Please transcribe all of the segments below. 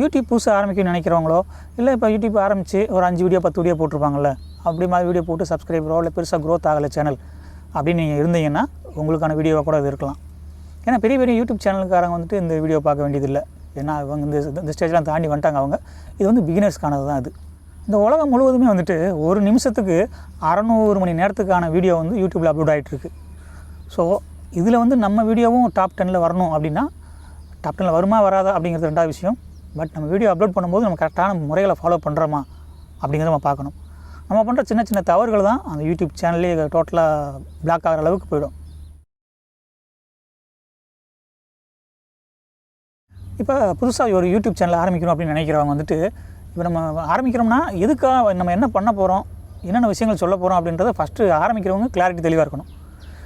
YouTube புதுசாக ஆரம்பிக்கணும்னு நினைக்கிறவங்களோ இல்லை இப்போ யூடியூப் ஆரம்பித்து ஒரு 5 வீடியோ 10 வீடியோ போட்டிருப்பாங்கள்ல, அப்படி மாதிரி வீடியோ போட்டு சப்ஸ்கிரைபரோ இல்லை பெருசாக க்ரோத் ஆகலை சேனல் அப்படின்னு நீங்கள் இருந்தீங்கன்னா உங்களுக்கான வீடியோவாக கூட இது இருக்கலாம். ஏன்னா பெரிய பெரிய யூடியூப் சேனலுக்காரங்க வந்துட்டு இந்த வீடியோ பார்க்க வேண்டியதில்லை. ஏன்னா அவங்க இந்த ஸ்டேஜ்லாம் தாண்டி வந்துட்டாங்க. அவங்க இது வந்து பிகினர்ஸ்க்கானது தான். இது இந்த உலகம் முழுவதுமே வந்துட்டு ஒரு நிமிஷத்துக்கு 600 மணி நேரத்துக்கான வீடியோ வந்து யூடியூப்பில் அப்லோட் ஆகிட்டுருக்கு. ஸோ இதில் வந்து நம்ம வீடியோவும் டாப் 10ல் வரணும் அப்படின்னா, டாப் 10ல் வருமா வராதா அப்படிங்கிறது ரெண்டாவது விஷயம். பட் நம்ம வீடியோ அப்லோட் பண்ணும்போது நம்ம கரெக்டான முறைகளை ஃபாலோ பண்ணுறோமா அப்படிங்கிறத நம்ம பார்க்கணும். நம்ம பண்ணுற சின்ன சின்ன தவறுகள் தான் அந்த யூடியூப் சேனல்லே டோட்டலாக பிளாக் ஆகிற அளவுக்கு போயிடும். இப்போ புதுசாக ஒரு யூடியூப் சேனல் ஆரம்பிக்கணும் அப்படின்னு நினைக்கிறவங்க வந்துட்டு, இப்போ நம்ம ஆரம்பிக்கிறோம்னா எதுக்காக, நம்ம என்ன பண்ண போகிறோம், என்னென்ன விஷயங்கள் சொல்ல போகிறோம் அப்படின்றத ஃபஸ்ட்டு ஆரம்பிக்கிறவங்க கிளாரிட்டி தெளிவாக இருக்கணும்.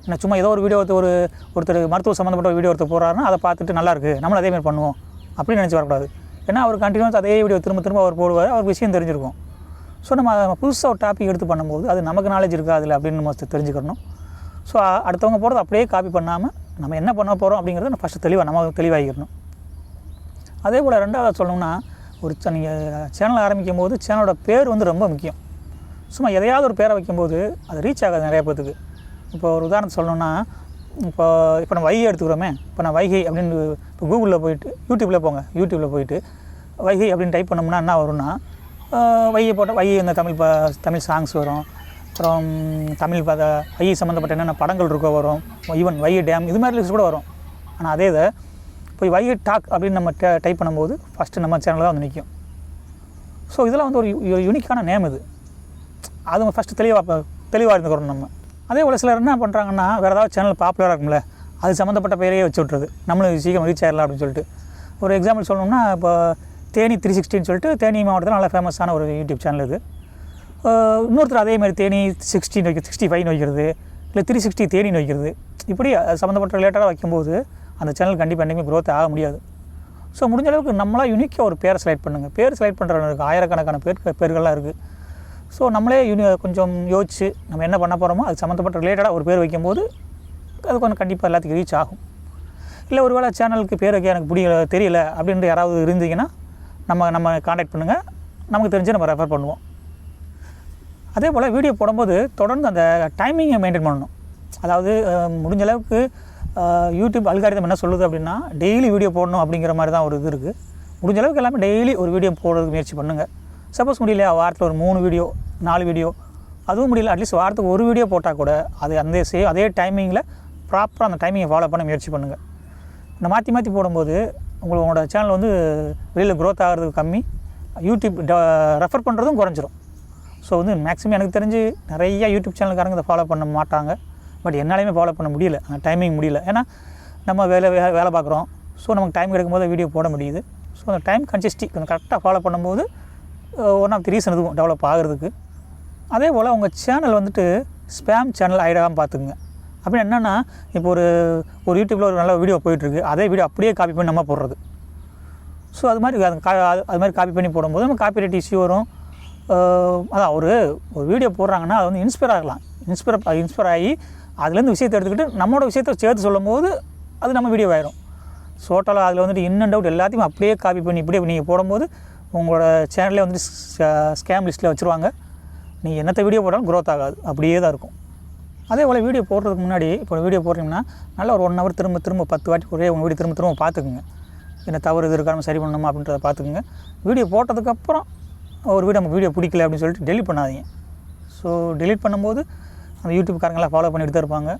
ஏன்னா சும்மா ஏதோ ஒரு வீடியோ ஒருத்தர் மருத்துவ சம்மந்தப்பட்ட வீடியோ ஒருத்தர் போகிறாருன்னா அதை பார்த்துட்டு நல்லாயிருக்கு நம்மளும் அதேமாதிரி பண்ணுவோம் அப்படின்னு நினச்சி வரக்கூடாது. ஏன்னா அவர் கண்டினியூஸ் அதே வீடியோ திரும்ப அவர் போடுவார், அவருக்கு விஷயம் தெரிஞ்சிருக்கும். ஸோ நம்ம புதுசாக ஒரு டாபிக் எடுத்து பண்ணும்போது அது நமக்கு நாலேஜ் இருக்கா அதில் அப்படின்னு நம்ம தெரிஞ்சுக்கணும். ஸோ அடுத்தவங்க போகிறது அப்படியே காப்பி பண்ணாமல் நம்ம என்ன பண்ண போகிறோம் அப்படிங்கிறத நம்ம ஃபஸ்ட்டு நம்ம தெளிவாகிக்கணும். அதே போல் ரெண்டாவது சொல்லணும்னா, நீங்கள் சேனல் ஆரம்பிக்கும் போது சேனலோட பேர் வந்து ரொம்ப முக்கியம். சும்மா எதையாவது ஒரு பேரை வைக்கும்போது அது ரீச் ஆகாது நிறைய பேருக்கு. இப்போ ஒரு உதாரணம் சொல்லணுன்னா, இப்போ நம்ம வைகை எடுத்துக்கிறோமே. இப்போ நான் வைகை அப்படின்னு இப்போ கூகுளில் போயிட்டு யூடியூப்பில் போயிட்டு வைகை அப்படின்னு டைப் பண்ணோம்னா என்ன வரும்னா, வைகை போட்டால் வைகை இந்த தமிழ் சாங்ஸ் வரும். அப்புறம் தமிழ் வைகை சம்மந்தப்பட்ட என்னென்ன படங்கள் இருக்கோ வரும். ஈவன் வைகை டேம் இது மாதிரி லிஸ்ட் கூட வரும். ஆனால் அதே இதை போய் வைகை டாக் அப்படின்னு நம்ம டைப் பண்ணும்போது ஃபஸ்ட்டு நம்ம சேனல் தான் வந்து நிற்கும். ஸோ இதெல்லாம் வந்து ஒரு யூனிக்கான நேம். இது அது ஃபஸ்ட்டு தெளிவாக இருந்துக்கிறோம் நம்ம. அதே போல் சிலர் என்ன பண்ணுறாங்கன்னா, வேறு ஏதாவது சேனல் பாப்புலராக இருக்கும்ல, அது சம்மந்தப்பட்ட பேரையே வச்சு விட்றது, நம்மளும் சீக்கிரம் ரீச் ஆகிடலாம் அப்படின்னு சொல்லிட்டு. ஒரு எக்ஸாம்பிள் சொல்லணும்னா, இப்போ தேனி 360 சொல்லிட்டு தேனி மாவட்டத்தில் நல்லா ஃபேமஸான ஒரு யூடியூப் சேனல் இது. இன்னொருத்தர் அதே மாதிரி தேனி 65 வைக்கிறது, இல்லை 360 தேனின்னு வைக்கிறது. இப்படி அது சம்மந்தப்பட்ட ரிலேட்டடாக வைக்கும்போது அந்த சேனல் கண்டிப்பாக என்றைக்குமே க்ரோத் ஆக முடியாது. ஸோ முடிஞ்ச அளவுக்கு நம்மளாக யூனிக்காக ஒரு பேரை செலக்ட் பண்ணுங்கள். பேர் செலக்ட் பண்ணுறவங்களுக்கு ஆயிரக்கணக்கான பேர்கள்லாம் இருக்குது. ஸோ நம்மளே கொஞ்சம் யோசிச்சு நம்ம என்ன பண்ண போகிறோமோ அது சம்மந்தப்பட்ட ரிலேட்டடாக ஒரு பேர் வைக்கும்போது அது கொஞ்சம் கண்டிப்பாக எல்லாத்துக்கும் ரீச் ஆகும். இல்லை ஒரு வேளை சேனலுக்கு பேர் வைக்க எனக்கு தெரியல அப்படின்ற யாராவது இருந்தீங்கன்னா நம்ம காண்டாக்ட் பண்ணுங்கள், நமக்கு தெரிஞ்சு நம்ம ரெஃபர் பண்ணுவோம். அதே போல் வீடியோ போடும்போது தொடர்ந்து அந்த டைமிங்கை மெயின்டைன் பண்ணணும். அதாவது முடிஞ்ச அளவுக்கு யூடியூப் அல்காரிதம் என்ன சொல்லுது அப்படின்னா, டெய்லி வீடியோ போடணும் அப்படிங்கிற மாதிரி தான் ஒரு இது இருக்குது. முடிஞ்ச அளவுக்கு எல்லாமே டெய்லி ஒரு வீடியோ போடுறதுக்கு முயற்சி பண்ணுங்கள். சப்போஸ் முடியலையா, வாரத்தில் ஒரு 3 வீடியோ 4 வீடியோ, அதுவும் முடியல அட்லீஸ்ட் வாரத்துக்கு ஒரு வீடியோ போட்டால் கூட அது அதே டைமிங்கில் ப்ராப்பராக அந்த டைமிங்கை ஃபாலோ பண்ண முயற்சி பண்ணுங்கள். இந்த மாற்றி போடும்போது உங்களோட சேனல் வந்து வெளியில் க்ரோத் ஆகிறதுக்கு கம்மி, யூடியூப் ரெஃபர் பண்ணுறதும் குறைஞ்சிரும். ஸோ வந்து மேக்ஸிமம் எனக்கு தெரிஞ்சு நிறையா யூடியூப் சேனலுக்காரங்க இதை ஃபாலோ பண்ண மாட்டாங்க. பட் என்னாலையுமே ஃபாலோ பண்ண முடியல, அந்த டைமிங் முடியல. ஏன்னா நம்ம வேலை பார்க்குறோம். ஸோ நமக்கு டைம் கிடைக்கும்போது வீடியோ போட முடியுது. ஸோ அந்த டைம் கன்சிஸ்டி கொஞ்சம் கரெக்டாக ஃபாலோ பண்ணும்போது ஒன் ஆஃப் தி ரீசன் இதுவும் டெவலப் ஆகிறதுக்கு. அதே போல் உங்கள் சேனல் வந்துட்டு ஸ்பேம் சேனல் ஆகிடாமல் பார்த்துக்குங்க. அப்படின்னு என்னென்னா, இப்போ ஒரு யூடியூப்பில் ஒரு நல்ல வீடியோ போயிட்டுருக்கு, அதே வீடியோ அப்படியே காப்பி பண்ணி நம்ம போடுறது. ஸோ அது மாதிரி காப்பி பண்ணி போடும்போது நம்ம காப்பிரைட் இஷ்யூ வரும். அதான் ஒரு வீடியோ போடுறாங்கன்னா அது வந்து இன்ஸ்பயர் ஆகலாம். இன்ஸ்பயர் ஆகி அதுலேருந்து விஷயத்தை எடுத்துக்கிட்டு நம்மளோட விஷயத்தை சேர்த்து சொல்லும் போது அது நம்ம வீடியோ ஆயிடும். டோட்டலாக அதில் வந்துட்டு இன் அண்ட் அவுட் எல்லாத்தையும் அப்படியே காப்பி பண்ணி இப்படியே நீங்கள் போடும்போது உங்களோட சேனல்லே வந்து ஸ்கேம் லிஸ்ட்டில் வச்சுருவாங்க. நீங்கள் என்னத்தை வீடியோ போட்டாலும் க்ரோத் ஆகாது, அப்படியே தான் இருக்கும். அதே போல் வீடியோ போடுறதுக்கு முன்னாடி இப்போ வீடியோ போடுறீங்கன்னா நல்லா ஒரு 1 ஹவர் திரும்ப 10 வாட்டி ஒரே உங்கள் வீடியோ திரும்ப பார்த்துக்குங்க. என்ன தவறு இது இருக்காமல் சரி பண்ணணுமா அப்படின்றத பார்த்துக்குங்க. வீடியோ போட்டதுக்கப்புறம் ஒரு வீடியோ பிடிக்கல அப்படின்னு சொல்லிட்டு டெலிட் பண்ணாதீங்க. ஸோ டெலிட் பண்ணும்போது அந்த யூடியூப்காரங்களாம் ஃபாலோ பண்ணிட்டு தான் இருப்பாங்க.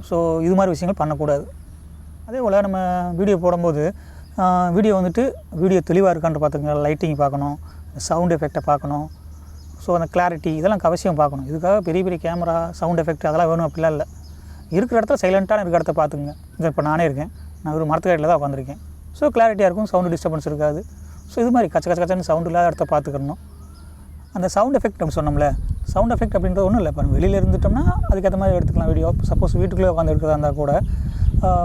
ஸோ இது மாதிரி விஷயங்கள் பண்ணக்கூடாது. அதே போல் நம்ம வீடியோ போடும்போது வீடியோ தெளிவாக இருக்கான்னு பார்த்துக்கங்க. லைட்டிங் பார்க்கணும், சவுண்ட் எஃபெக்டை பார்க்கணும். ஸோ அந்த கிளாரிட்டி இதெல்லாம் அவசியம் பார்க்கணும். இதுக்காக பெரிய கேமரா சவுண்ட் எஃபெக்ட் அதெல்லாம் வேணும் அப்படிலாம் இல்லை. இருக்கிற இடத்துல சைலண்ட்டான இருக்கிற இடத்த பார்த்துக்குங்க. இப்போ நானே இருக்கேன், நான் ஒரு மரத்துக்காட்டில் தான் உட்காந்துருக்கேன். ஸோ கிளாரிட்டியாக இருக்கும், சவுண்டு டிஸ்டர்பன்ஸ் இருக்காது. ஸோ இது மாதிரி கச்சன்னு சவுண்ட் இல்லாத இடத்த பார்த்துக்கணும். அந்த சவுண்ட் எஃபெக்ட் நம்ம சொன்னோம்ல, சவுண்ட் எஃபெக்ட் அப்படின்றது ஒன்றும் இல்லை. இப்போ வெளியில் இருந்துட்டோம்னா அதுக்கேற்ற மாதிரி எடுத்துக்கலாம் வீடியோ. சப்போஸ் வீட்டுக்குள்ளே உட்காந்து எடுக்கிறதா இருந்தால் கூட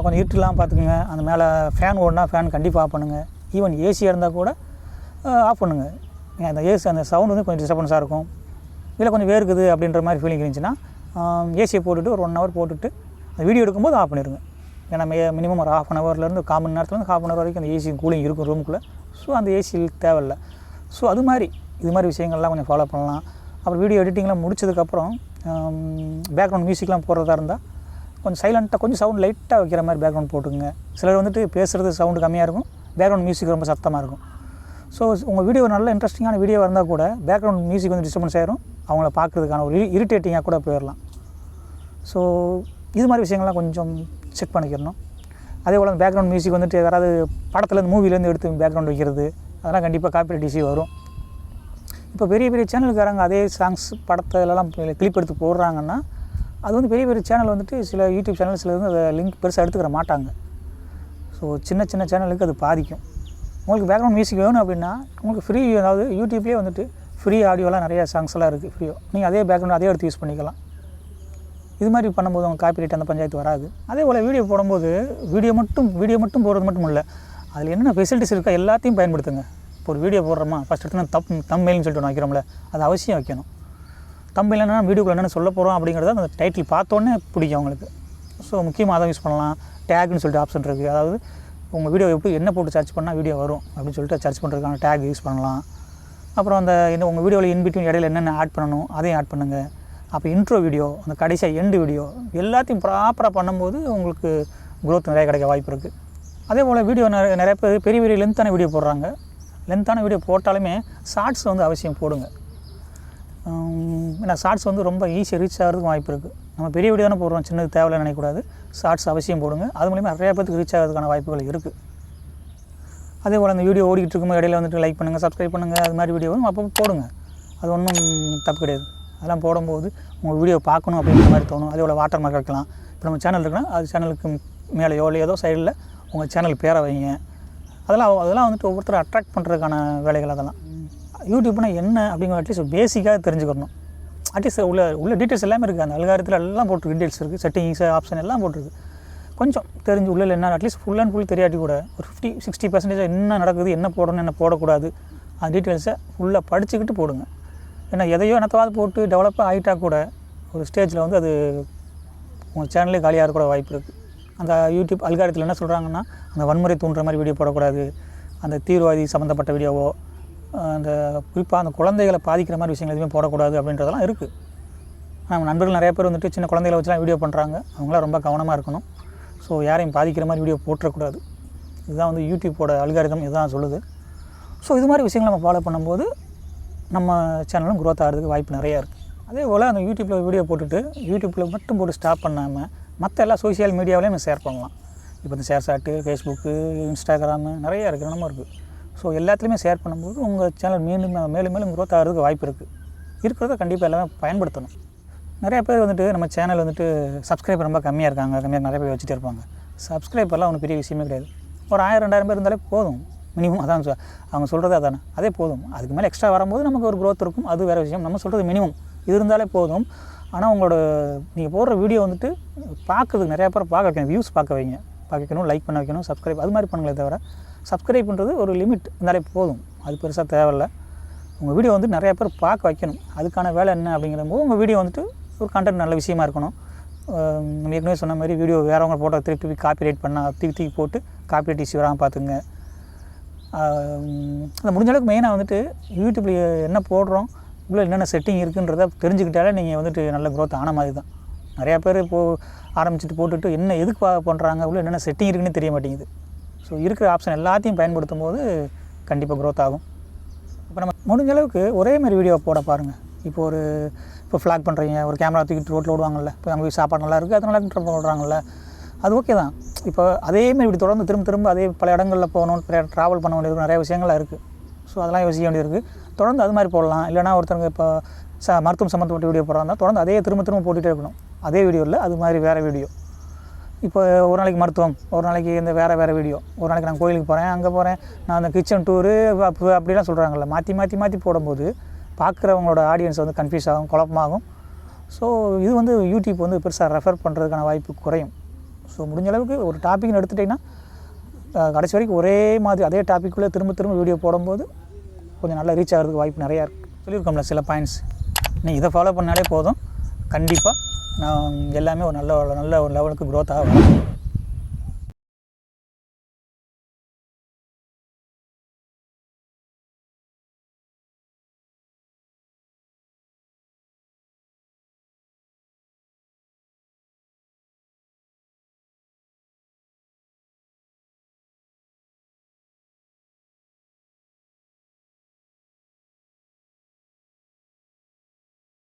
கொஞ்சம் இருட்டுலாம் பார்த்துக்குங்க. அந்த மேலே ஃபேன் ஓடினா ஃபேன் கண்டிப்பாக ஆஃப் பண்ணுங்கள். ஈவன் ஏசியாக இருந்தால் கூட ஆஃப் பண்ணுங்கள். அந்த அந்த சவுண்ட் வந்து கொஞ்சம் டிஸ்டர்பன்ஸாக இருக்கும். இல்லை கொஞ்சம் வேர்க்குது அப்படின்ற மாதிரி ஃபீலிங் இருந்துச்சுன்னா ஏசியை போட்டுட்டு ஒரு 1 ஹவர் போட்டுட்டு அந்த வீடியோ எடுக்கும்போது ஆஃப் பண்ணிடுங்க. ஏன்னா மினிமம் ஒரு ½ ஹவர்லேருந்து 1/4 மணி நேரத்துலேருந்து ½ மணி நேரம் வரைக்கும் அந்த ஏசி கூலிங் இருக்கும் ரூமுக்குள்ளே. ஸோ அந்த ஏசி தேவையில்லை. ஸோ இது மாதிரி விஷயங்கள்லாம் கொஞ்சம் ஃபாலோ பண்ணலாம். அப்புறம் வீடியோ எடிட்டிங்லாம் முடிச்சதுக்கப்புறம் பேக்ரவுண்ட் மியூசிக்லாம் போடுறதா இருந்தால் கொஞ்சம் சைலண்ட்டாக கொஞ்சம் சவுண்ட் லைட்டாக வைக்கிற மாதிரி பேக்ரவுண்ட் போட்டுங்க. சிலர் வந்துட்டு பேசுகிறது சவுண்டு கம்மியாக இருக்கும், பேக்ரவுண்ட் மியூசிக் ரொம்ப சத்தமாக இருக்கும். ஸோ உங்கள் வீடியோ நல்ல இன்ட்ரெஸ்டிங்கான வீடியோவாக இருந்தால் கூட பேக்ரவுண்ட் மியூசிக் வந்து டிஸ்டர்பன்ஸ் ஆயிரும், அவங்கள பார்க்குறதுக்கான ஒரு இரிட்டேட்டிங்காக கூட போயிடலாம். ஸோ இது மாதிரி விஷயங்கள்லாம் கொஞ்சம் செக் பண்ணிக்கிறணும். அதே போல் அந்த பேக்ரவுண்ட் மியூசிக் வந்துட்டு யாராவது படத்துலேருந்து மூவிலேருந்து எடுத்து பேக்ரவுண்ட் வைக்கிறது, அதெல்லாம் கண்டிப்பாக காப்பிரைட் இஷ்யூ வரும். இப்போ பெரிய பெரிய சேனலுக்காரங்க அதே சாங்ஸ் படத்திலலாம் கிளிப் எடுத்து போடுறாங்கன்னா அது வந்து பெரிய பெரிய சேனல் வந்துட்டு சில யூடியூப் சேனல் சில வந்து அதை லிங்க் பெருசாக எடுத்துக்கிற மாட்டாங்க. ஸோ சின்ன சின்ன சேனலுக்கு அது பாதிக்கும். உங்களுக்கு பேக்ரவுண்ட் மியூசிக் வேணும் அப்படின்னா உங்களுக்கு ஃப்ரீ, அதாவது யூடியூப்லேயே வந்துட்டு ஃப்ரீ ஆடியோலாம் நிறைய சாங்ஸ்லாம் இருக்குது ஃப்ரீயோ, நீங்கள் அதே பேக்ரவுண்ட் அதே எடுத்து யூஸ் பண்ணிக்கலாம். இது மாதிரி பண்ணும்போது அவங்க காப்பிரைட் அந்த பஞ்சாயத்து வராது. அதே போல் வீடியோ போடும்போது வீடியோ மட்டும் போடுறது மட்டும் இல்லை, அதில் என்னென்ன ஃபெசிலிட்டிஸ் இருக்கோ எல்லாத்தையும் பயன்படுத்துங்க. இப்போ ஒரு வீடியோ போடுறோமா ஃபஸ்ட் எடுத்து தம்ப்நெயில்னு சொல்லிட்டு வைக்கிறோம்ல, அது அவசியம் வைக்கணும். தம்ப்நெயில் என்னென்னா வீடியோக்குள்ள என்னென்ன சொல்ல போகிறோம் அப்படிங்கிறத அந்த டைட்டில் பார்த்தோன்னே பிடிக்கும் அவங்களுக்கு. ஸோ முக்கியமாக அதை யூஸ் பண்ணலாம். டேக்னு சொல்லிட்டு ஆப்ஷன் இருக்குது, அதாவது உங்கள் வீடியோ எப்படி என்ன போட்டு சர்ச் பண்ணால் வீடியோ வரும் அப்படின்னு சொல்லிட்டு சர்ச் பண்ணுறதுக்கான டேக் யூஸ் பண்ணலாம். அப்புறம் அந்த என்ன உங்கள் வீடியோவில் இன்பிட்வீன் இடையில என்னென்ன ஆட் பண்ணணும் அதையும் ஆட் பண்ணுங்கள். அப்போ இன்ட்ரோ வீடியோ, அந்த கடைசியாக எண்டு வீடியோ எல்லாத்தையும் ப்ராப்பராக பண்ணும்போது உங்களுக்கு க்ரோத் நிறைய கிடைக்க வாய்ப்பு இருக்குது. அதே போல் வீடியோ நிறைய பேர் பெரிய பெரிய லென்த்தான வீடியோ போடுறாங்க. லென்த்தான வீடியோ போட்டாலுமே ஷார்ட்ஸ் வந்து அவசியம் போடுங்க. ஏன்னா ஷார்ட்ஸ் வந்து ரொம்ப ஈஸியாக ரீச் ஆகிறதுக்கு வாய்ப்பு இருக்குது. நம்ம பெரிய வீடியோ தானே போடுறோம், சின்னது தேவையில்லை நினைக்கக்கூடாது. ஷார்ட்ஸ் அவசியம் போடுங்க, அது மூலிமா நிறையா பேருக்கு ரீச் ஆகிறதுக்கான வாய்ப்புகள் இருக்குது. அதே போல் அந்த வீடியோ ஓடிக்கிட்டு இருக்கும்போது இடையில வந்துட்டு லைக் பண்ணுங்கள், சப்ஸ்கிரைப் பண்ணுங்கள், அது மாதிரி வீடியோவும் அப்போ போடுங்க. அது ஒன்றும் தப்பு கிடையாது. அதெல்லாம் போடும்போது உங்கள் வீடியோ பார்க்கணும் அப்படிங்கிற மாதிரி தோணும். அதே போல் வாட்டர் மார்க் வைக்கலாம். இப்போ நம்ம சேனல் இருக்குன்னா அது சேனலுக்கு மேலேயோ இல்லை ஏதோ சைடில் உங்கள் சேனல் பேரை வைங்க. அதெல்லாம் வந்துட்டு ஒவ்வொருத்தரும் அட்ராக்ட் பண்ணுறதுக்கான வேலைகள். அதெல்லாம் யூடியூப்னா என்ன அப்படிங்கிற அட்லீஸ்ட் பேசிக்காக தெரிஞ்சுக்கணும். அட்லீஸ்ட் உள்ள டீட்டெயில்ஸ் எல்லாமே இருக்குது, அந்த அல்காரத்தில் எல்லாம் போட்டிருக்கு, டீட்டெயில்ஸ் இருக்குது, செட்டிங்ஸ் ஆப்ஷன் எல்லாம் போட்டிருக்கு. கொஞ்சம் தெரிஞ்சு உள்ள என்ன அட்லீஸ்ட் ஃபுல் அண்ட் ஃபுல் தெரியாட்டி கூட ஒரு 50-60% என்ன நடக்குது, என்ன போடணும் என்ன போடக்கூடாது, அந்த டீட்டெயில்ஸை ஃபுல்லாக படிச்சுக்கிட்டு போடுங்க. ஏன்னா எதையோ என்னத்தாவது போட்டு டெவலப்பாக ஆகிட்டா கூட ஒரு ஸ்டேஜில் வந்து அது உங்கள் சேனலே காலியாக இருக்க கூட வாய்ப்பு இருக்குது. அந்த யூடியூப் அல்காரத்தில் என்ன சொல்கிறாங்கன்னா, அந்த வன்முறை தூண்டுற மாதிரி வீடியோ போடக்கூடாது, அந்த தீவிரவாதி சம்மந்தப்பட்ட வீடியோவோ, அந்த குறிப்பாக அந்த குழந்தைகளை பாதிக்கிற மாதிரி விஷயங்கள் எதுவுமே போடக்கூடாது அப்படின்றதெல்லாம் இருக்குது. நம்ம நண்பர்கள் நிறைய பேர் வந்துட்டு சின்ன குழந்தைகளை வச்சுலாம் வீடியோ பண்ணுறாங்க. அவங்களாம் ரொம்ப கவனமாக இருக்கணும். ஸோ யாரையும் பாதிக்கிற மாதிரி வீடியோ போட்டுறக்கூடாது. இதுதான் வந்து யூடியூப்போட அல்காரிதம் இதுதான் சொல்லுது. ஸோ இது மாதிரி விஷயங்கள் நம்ம ஃபாலோ பண்ணும்போது நம்ம சேனலும் க்ரோத் ஆகிறதுக்கு வாய்ப்பு நிறையா இருக்குது. அதே போல் அந்த யூடியூப்பில் வீடியோ போட்டுட்டு யூடியூப்பில் மட்டும் போட்டு ஸ்டாப் பண்ணாமல் மற்ற எல்லா சோஷியல் மீடியாவிலையும் நம்ம ஷேர் பண்ணலாம். இப்போ இந்த ஷேர்சாட்டு, ஃபேஸ்புக்கு, இன்ஸ்டாகிராமு நிறையா இருக்குது, நம்ம இருக்குது. ஸோ எல்லாத்துலேயுமே ஷேர் பண்ணும்போது உங்கள் சேனல் மேலும் க்ரோத் ஆகிறதுக்கு வாய்ப்பு இருக்குது. இருக்கிறத கண்டிப்பாக எல்லாமே பயன்படுத்தணும். நிறைய பேர் வந்துட்டு நம்ம சேனல் வந்துட்டு சப்ஸ்கிரைபர் ரொம்ப கம்மியாக இருக்காங்க, நிறைய பேர் வச்சுட்டே இருப்பாங்க. சப்ஸ்கிரைபர்லாம் ஒன்றும் பெரிய விஷயமே கிடையாது. ஒரு 1000-2000 பேர் இருந்தாலே போதும் மினிமம். அதான் அவங்க சொல்கிறது அதானே, அதே போதும். அதுக்கு மேலே எக்ஸ்ட்ரா வரும்போது நமக்கு ஒரு க்ரோத் இருக்கும், அது வேறு விஷயம். நம்ம சொல்கிறது மினிமம் இது இருந்தாலே போதும். ஆனால் உங்களோட நீங்கள் போடுற வீடியோ வந்துட்டு பார்க்குறதுக்கு நிறையா பேர் பார்க்க வைக்கணும், வியூஸ் பார்க்க வைக்கணும், லைக் பண்ண வைக்கணும், சப்ஸ்கிரைப் அது மாதிரி பண்ணுங்களே தவிர சப்ஸ்கிரைப் பண்ணுறது ஒரு லிமிட் இருந்தாலே போதும், அது பெருசாக தேவையில்லை. உங்கள் வீடியோ வந்து நிறையா பேர் பார்க்க வைக்கணும், அதுக்கான வேலை என்ன அப்படிங்கிறபோது உங்கள் வீடியோ வந்துட்டு ஒரு கண்டென்ட் நல்ல விஷயமா இருக்கணும். நம்ம ஏற்கனவே சொன்ன மாதிரி வீடியோ வேறவங்க போட்டோ திருப்பி காப்பிரைட் பண்ணால் தூக்கி போட்டு காப்பிரைட் இஷ்யூ வராமல் பார்த்துங்க. அது முடிஞ்ச அளவுக்கு மெயினாக வந்துட்டு யூடியூப்பில் என்ன போடுறோம், உள்ள என்னென்ன செட்டிங் இருக்குன்றதை தெரிஞ்சுக்கிட்டாலே நீங்கள் வந்துட்டு நல்ல க்ரோத் ஆன மாதிரி தான். நிறையா பேர் ஆரம்பிச்சுட்டு போட்டுட்டு என்ன எதுக்கு பண்ணுறாங்க, உள்ள என்னென்ன செட்டிங் இருக்குன்னு தெரிய மாட்டேங்குது. ஸோ இருக்கிற ஆப்ஷன் எல்லாத்தையும் பயன்படுத்தும் போது கண்டிப்பாக க்ரோத் ஆகும். இப்போ நம்ம முடிஞ்ச அளவுக்கு ஒரே மாதிரி வீடியோ போட பாருங்கள். இப்போ ஃப்ளாக் பண்ணுறீங்க, ஒரு கேமரா தூக்கிட்டு ரோட்டில் ஓடுவாங்கள்ல, இப்போ அங்கே போய் சாப்பாடு நல்லா இருக்குது, அது நல்லா போடுறாங்கல்ல, அது ஓகே தான். இப்போ அதேமாதிரி இப்படி தொடர்ந்து திரும்ப அதே பல இடங்களில் போகணும், ட்ராவல் பண்ண வேண்டியது நிறைய விஷயங்கள்லாம் இருக்குது. ஸோ அதெல்லாம் யோசிக்க வேண்டியது தொடர்ந்து அது மாதிரி போடலாம். இல்லைனா ஒருத்தவங்க இப்போ மருத்துவம் சம்மந்தப்பட்ட வீடியோ போடுறாங்க, தொடர்ந்து அதே திரும்ப போட்டுகிட்டே இருக்கணும். அதே வீடியோ இல்லை, அது மாதிரி வேறு வீடியோ. இப்போ ஒரு நாளைக்கு மருத்துவம், ஒரு நாளைக்கு இந்த வேறு வீடியோ, ஒரு நாளைக்கு நான் கோயிலுக்கு போகிறேன், அங்கே போகிறேன், நான் அந்த கிச்சன் டூரு அப்படிலாம் சொல்கிறாங்கல்ல, மாற்றி போடும்போது பார்க்குறவங்களோட ஆடியன்ஸ் வந்து கன்ஃபியூஸ் ஆகும், குழப்பமாகும். ஸோ இது வந்து யூடியூப் வந்து பெருசாக ரெஃபர் பண்ணுறதுக்கான வாய்ப்பு குறையும். ஸோ முடிஞ்ச அளவுக்கு ஒரு டாப்பிக்னு எடுத்துட்டிங்கன்னா கடைசி வரைக்கும் ஒரே மாதிரி அதே டாப்பிக்குள்ளே திரும்ப வீடியோ போடும்போது கொஞ்சம் நல்லா ரீச் ஆகிறதுக்கு வாய்ப்பு நிறையா இருக்குது. சொல்லியிருக்கோம்ல சில பாயிண்ட்ஸ், நீங்கள் இதை ஃபாலோ பண்ணாலே போதும், கண்டிப்பாக நான் எல்லாமே ஒரு நல்ல ஒரு லெவலுக்கு க்ரோத் ஆகும்.